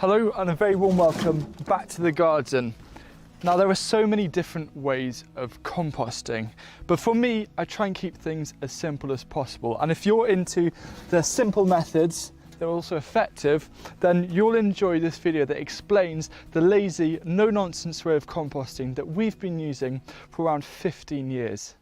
Hello and a very warm welcome back to the garden. Now there are so many different ways of composting, but for me I try and keep things as simple as possible, and if you're into the simple methods that are also effective, then you'll enjoy this video that explains the lazy, no-nonsense way of composting that we've been using for around 15 years.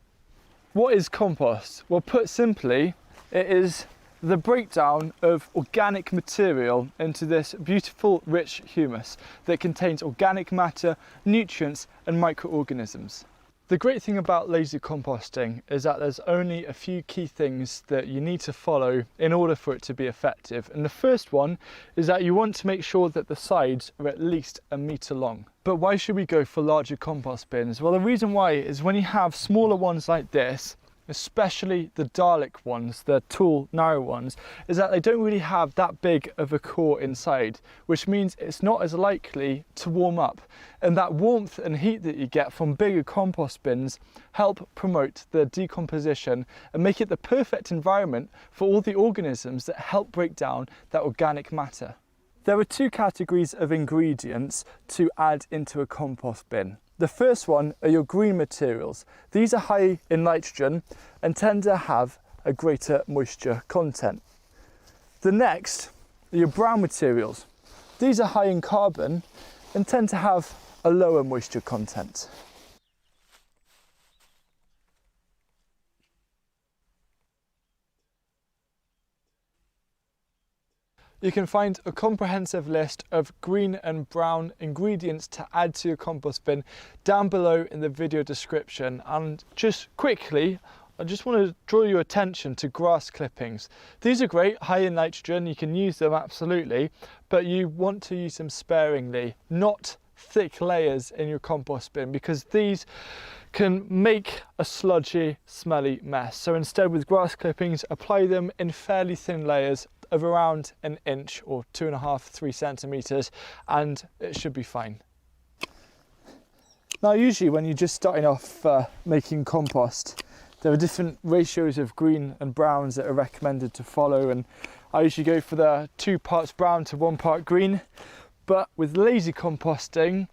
What is compost? Well, put simply, it is the breakdown of organic material into this beautiful rich humus that contains organic matter, nutrients and microorganisms. The great thing about lazy composting is that there's only a few key things that you need to follow in order for it to be effective, and the first one is that you want to make sure that the sides are at least 1 metre long. But why should we go for larger compost bins? Well, the reason why is when you have smaller ones like this, especially the Dalek ones, the tall, narrow ones, is that they don't really have that big of a core inside, which means it's not as likely to warm up. And that warmth and heat that you get from bigger compost bins help promote the decomposition and make it the perfect environment for all the organisms that help break down that organic matter. There are two categories of ingredients to add into a compost bin. The first one are your green materials. These are high in nitrogen and tend to have a greater moisture content. The next are your brown materials. These are high in carbon and tend to have a lower moisture content. You can find a comprehensive list of green and brown ingredients to add to your compost bin down below in the video description. And just quickly, I just want to draw your attention to grass clippings. These are great, high in nitrogen, you can use them absolutely, but you want to use them sparingly, not thick layers in your compost bin, because these can make a sludgy, smelly mess. So instead, with grass clippings, apply them in fairly thin layers of around 1 inch or 2.5–3 centimeters, and it should be fine. Now, usually when you're just starting off making compost, there are different ratios of green and browns that are recommended to follow, and I usually go for the 2 parts brown to 1 part green. But with lazy composting,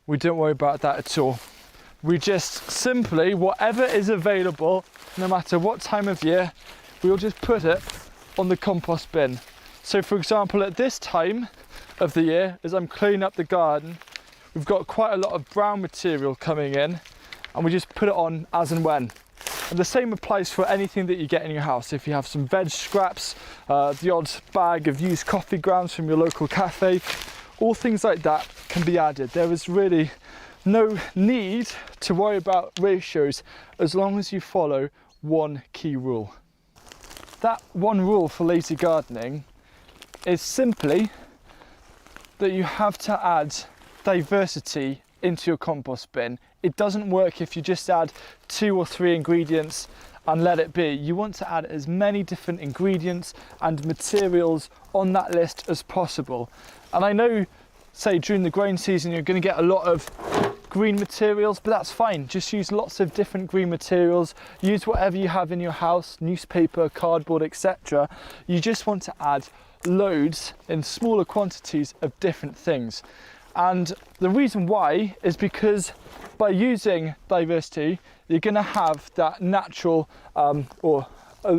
we don't worry about that at all. We just simply, whatever is available, no matter what time of year, we'll just put it on the compost bin. So for example, at this time of the year, as I'm cleaning up the garden, we've got quite a lot of brown material coming in, and we just put it on as and when. And the same applies for anything that you get in your house. If you have some veg scraps, the odd bag of used coffee grounds from your local cafe, all things like that can be added. There is really no need to worry about ratios as long as you follow one key rule. That one rule for lazy gardening is simply that you have to add diversity into your compost bin. It doesn't work if you just add 2 or 3 ingredients and let it be. You want to add as many different ingredients and materials on that list as possible. And I know, say during the growing season, you're going to get a lot of green materials, but that's fine. Just use lots of different green materials. Use whatever you have in your house, newspaper, cardboard, etc. You just want to add loads in smaller quantities of different things. And the reason why is because by using diversity, you're going to have that natural, going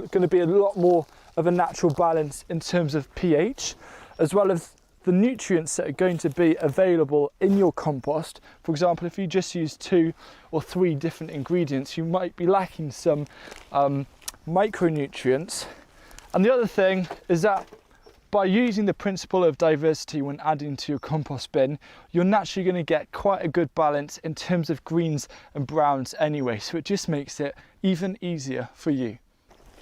to be a lot more of a natural balance in terms of pH, as well as the nutrients that are going to be available in your compost. For example, if you just use 2 or 3 different ingredients, you might be lacking some micronutrients. And the other thing is that by using the principle of diversity when adding to your compost bin, you're naturally going to get quite a good balance in terms of greens and browns anyway, so it just makes it even easier for you.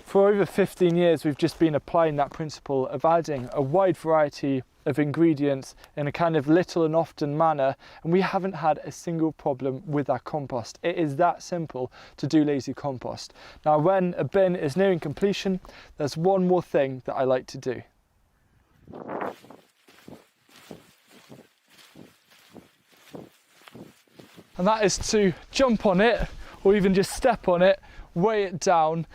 For over 15 years, we've just been applying that principle of adding a wide variety of ingredients in a kind of little and often manner, and we haven't had a single problem with our compost. It is that simple to do lazy compost. Now, when a bin is nearing completion, there's one more thing that I like to do. And that is to jump on it, or even just step on it, weigh it down.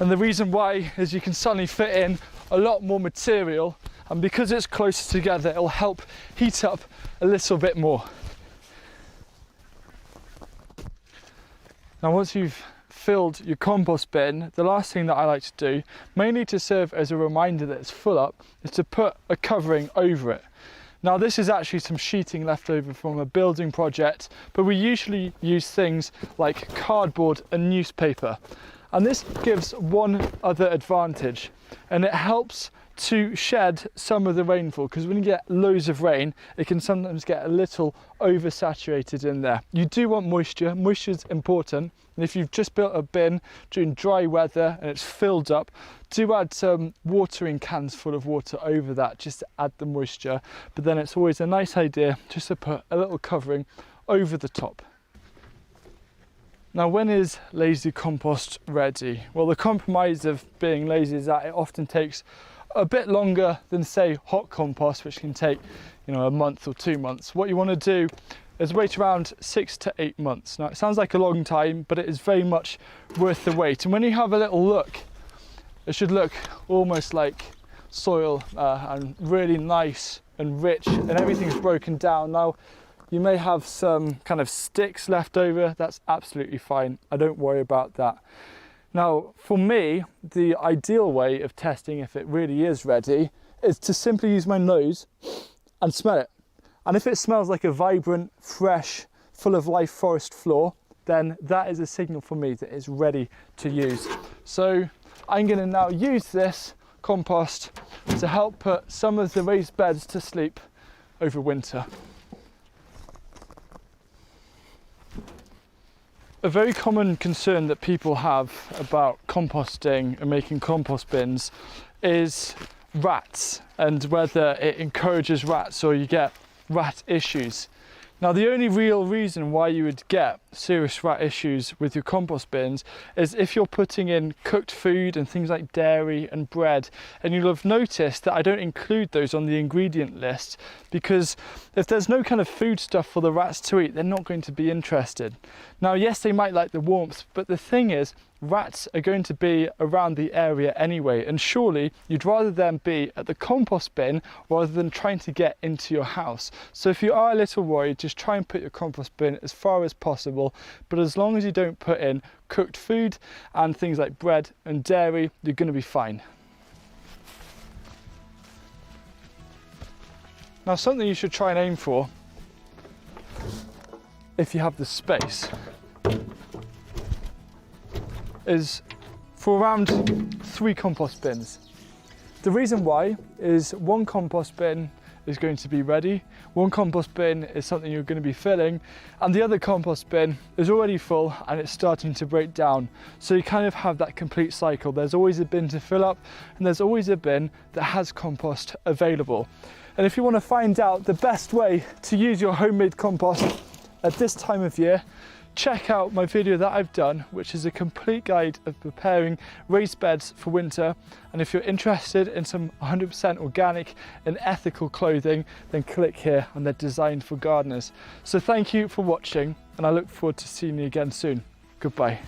And the reason why is you can suddenly fit in a lot more material and because it's closer together, it'll help heat up a little bit more. Now once you've filled your compost bin, the last thing that I like to do, mainly to serve as a reminder that it's full up, is to put a covering over it. Now this is actually some sheeting left over from a building project, but we usually use things like cardboard and newspaper. And this gives one other advantage, and it helps to shed some of the rainfall, because when you get loads of rain, it can sometimes get a little oversaturated in there. You do want moisture. Moisture is important, and if you've just built a bin during dry weather and it's filled up, do add some watering cans full of water over that just to add the moisture. But then it's always a nice idea just to put a little covering over the top. Now, when is lazy compost ready? Well, the compromise of being lazy is that it often takes a bit longer than, say, hot compost, which can take, a month or 2 months. What you want to do is wait around 6 to 8 months. Now, it sounds like a long time, but it is very much worth the wait. And when you have a little look, it should look almost like soil and really nice and rich, and everything's broken down. Now, you may have some kind of sticks left over. That's absolutely fine. I don't worry about that. Now, for me, the ideal way of testing if it really is ready is to simply use my nose and smell it. And if it smells like a vibrant, fresh, full of life forest floor, then that is a signal for me that it's ready to use. So I'm going to now use this compost to help put some of the raised beds to sleep over winter. A very common concern that people have about composting and making compost bins is rats, and whether it encourages rats or you get rat issues. Now, the only real reason why you would get serious rat issues with your compost bins is if you're putting in cooked food and things like dairy and bread. And you'll have noticed that I don't include those on the ingredient list, because if there's no kind of food stuff for the rats to eat, they're not going to be interested. Now, yes, they might like the warmth, but the thing is, rats are going to be around the area anyway, and surely you'd rather them be at the compost bin rather than trying to get into your house. So if you are a little worried, just try and put your compost bin as far as possible, but as long as you don't put in cooked food and things like bread and dairy, you're going to be fine. Now, something you should try and aim for, if you have the space, is for around 3 compost bins. The reason why is 1 compost bin is going to be ready, 1 compost bin is something you're going to be filling, and the other compost bin is already full and it's starting to break down. So you kind of have that complete cycle. There's always a bin to fill up, and there's always a bin that has compost available. And if you want to find out the best way to use your homemade compost at this time of year, check out my video that I've done, which is a complete guide of preparing raised beds for winter. And if you're interested in some 100% organic and ethical clothing, then click here, and they're designed for gardeners. So thank you for watching, and I look forward to seeing you again soon. Goodbye.